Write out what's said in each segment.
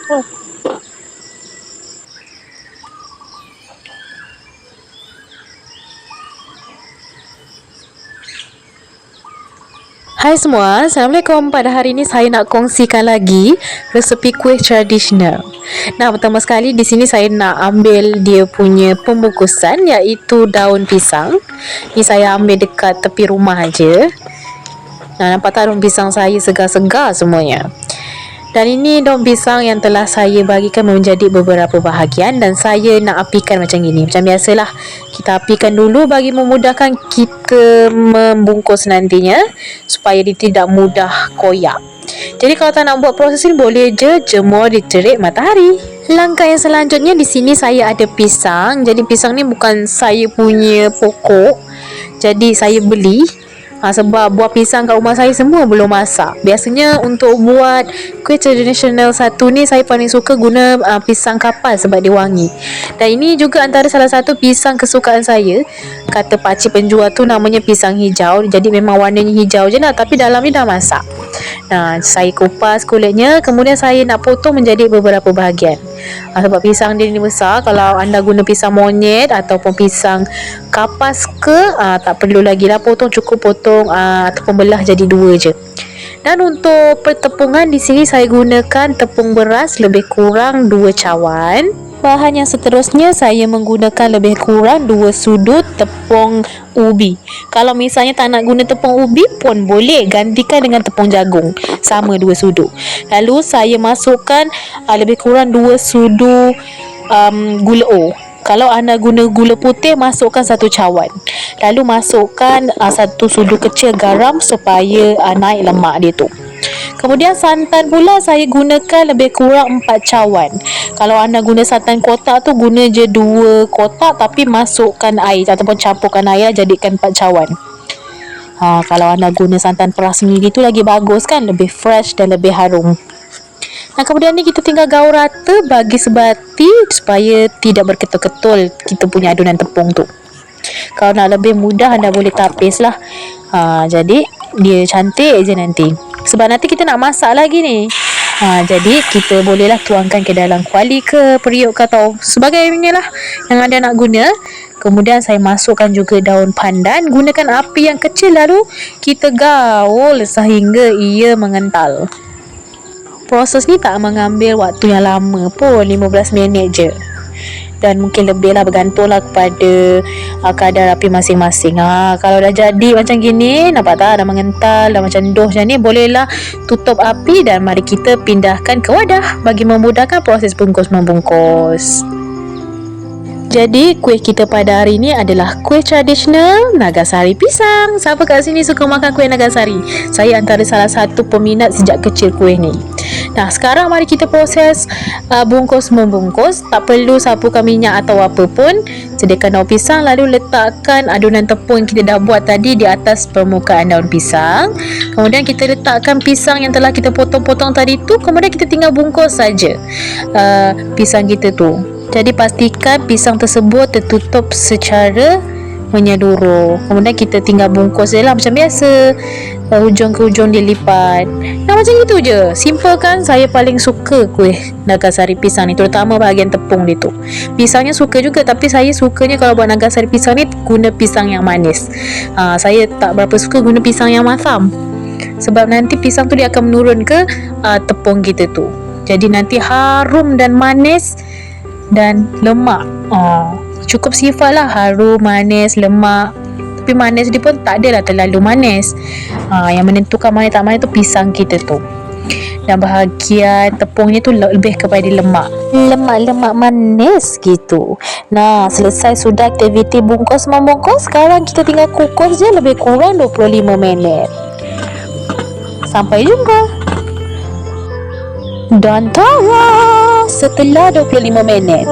Hai semua, Assalamualaikum. Pada hari ini saya nak kongsikan lagi resepi kuih tradisional. Nah, pertama sekali di sini saya nak ambil dia punya pembungkusan, iaitu daun pisang. Ni saya ambil dekat tepi rumah aja. Nah, nampak tak daun pisang saya segar-segar semuanya. Dan ini daun pisang yang telah saya bagikan menjadi beberapa bahagian dan saya nak apikan macam gini. Macam biasalah, kita apikan dulu bagi memudahkan kita membungkus nantinya supaya dia tidak mudah koyak. Jadi kalau tak nak buat proses ini, boleh je jemur di terik matahari. Langkah yang selanjutnya, di sini saya ada pisang. Jadi pisang ni bukan saya punya pokok, jadi saya beli. Sebab buah pisang kat rumah saya semua belum masak. Biasanya untuk buat kuih tradisional satu ni, saya paling suka guna pisang kapal sebab dia wangi. Dan ini juga antara salah satu pisang kesukaan saya. Kata pakcik penjual tu namanya pisang hijau. Jadi memang warnanya hijau je lah, tapi dalam ni dah masak. Nah, saya kupas kulitnya, kemudian saya nak potong menjadi beberapa bahagian. Sebab pisang dia ni besar, kalau anda guna pisang monyet ataupun pisang kapas ke, tak perlu lagi lah potong, cukup potong ataupun belah jadi dua je. Dan untuk pertepungan, di sini saya gunakan tepung beras lebih kurang 2 cawan. Bahan yang seterusnya, saya menggunakan lebih kurang 2 sudut tepung ubi. Kalau misalnya tak nak guna tepung ubi pun boleh, gantikan dengan tepung jagung, sama 2 sudut. Lalu saya masukkan lebih kurang 2 sudu gula O. Kalau anda guna gula putih, masukkan 1 cawan. Lalu masukkan 1 sudu kecil garam supaya naik lemak dia tu. Kemudian santan pula saya gunakan lebih kurang 4 cawan. Kalau anda guna santan kotak tu, guna je 2 kotak tapi masukkan air ataupun campurkan air, jadikan 4 cawan. Kalau anda guna santan perah sendiri tu lagi bagus kan, lebih fresh dan lebih harum. Nah, kemudian ni kita tinggal gaul rata bagi sebati supaya tidak berketul-ketul kita punya adunan tepung tu. Kalau nak lebih mudah, anda boleh tapis lah. Jadi dia cantik je nanti. Sebab nanti kita nak masak lagi ni. Jadi kita bolehlah tuangkan ke dalam kuali ke periuk ke atau sebagainya lah yang anda nak guna. Kemudian saya masukkan juga daun pandan. Gunakan api yang kecil, lalu kita gaul sehingga ia mengental. Proses ni tak mengambil waktu yang lama pun, 15 minit je. Dan mungkin lebih lah, bergantunglah kepada kadar api masing-masing. Kalau dah jadi macam gini, nampak tak dah mengental, dah macam doh macam ni, bolehlah tutup api dan mari kita pindahkan ke wadah bagi memudahkan proses bungkus-membungkus. Jadi kuih kita pada hari ini adalah kuih tradisional Nagasari pisang. Siapa kat sini suka makan kuih Nagasari? Saya antara salah satu peminat sejak kecil kuih ni. Nah, sekarang mari kita proses bungkus membungkus. Tak perlu sapukan minyak atau apa pun. Sediakan daun pisang, lalu letakkan adunan tepung yang kita dah buat tadi di atas permukaan daun pisang. Kemudian kita letakkan pisang yang telah kita potong-potong tadi tu. Kemudian kita tinggal bungkus saja pisang kita tu. Jadi pastikan pisang tersebut tertutup secara menyeluruh. Kemudian kita tinggal bungkus je lah macam biasa, hujung ke hujung dilipat. Nah, macam itu je. Simple kan? Saya paling suka kuih Nagasari pisang ni, terutama bahagian tepung dia tu. Pisangnya suka juga, tapi saya sukanya kalau buat Nagasari pisang ni guna pisang yang manis. Saya tak berapa suka guna pisang yang masam, sebab nanti pisang tu dia akan menurun ke tepung kita tu. Jadi nanti harum dan manis dan lemak. Cukup sifat lah, harum, manis, lemak. Tapi manis dia pun tak adalah terlalu manis. Yang menentukan manis tak manis tu pisang kita tu. Dan bahagian tepungnya tu lebih kepada lemak, lemak-lemak manis gitu. Nah, selesai sudah aktiviti bungkus membungkus. Sekarang kita tinggal kukus je lebih kurang 25 minit. Sampai jumpa. Dan tayang setelah 25 minit.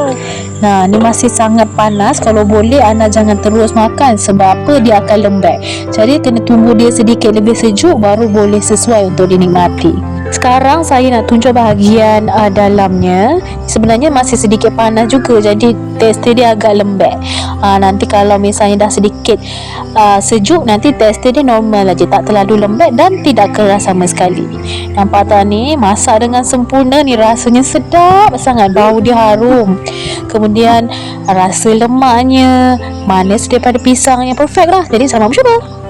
Nah, ni masih sangat panas. Kalau boleh anda jangan terus makan, sebab apa, dia akan lembek. Jadi kena tunggu dia sedikit lebih sejuk baru boleh sesuai untuk dinikmati. Sekarang saya nak tunjuk bahagian dalamnya. Sebenarnya masih sedikit panas juga, jadi tekstur dia agak lembek. Nanti kalau misalnya dah sedikit sejuk, nanti tekstur dia normal aja, tak terlalu lembek dan tidak keras sama sekali. Nampak tak ni, masak dengan sempurna ni, rasanya sedap sangat, bau dia harum. Kemudian rasa lemaknya, manis daripada pisangnya, perfect lah. Jadi selamat mencuba.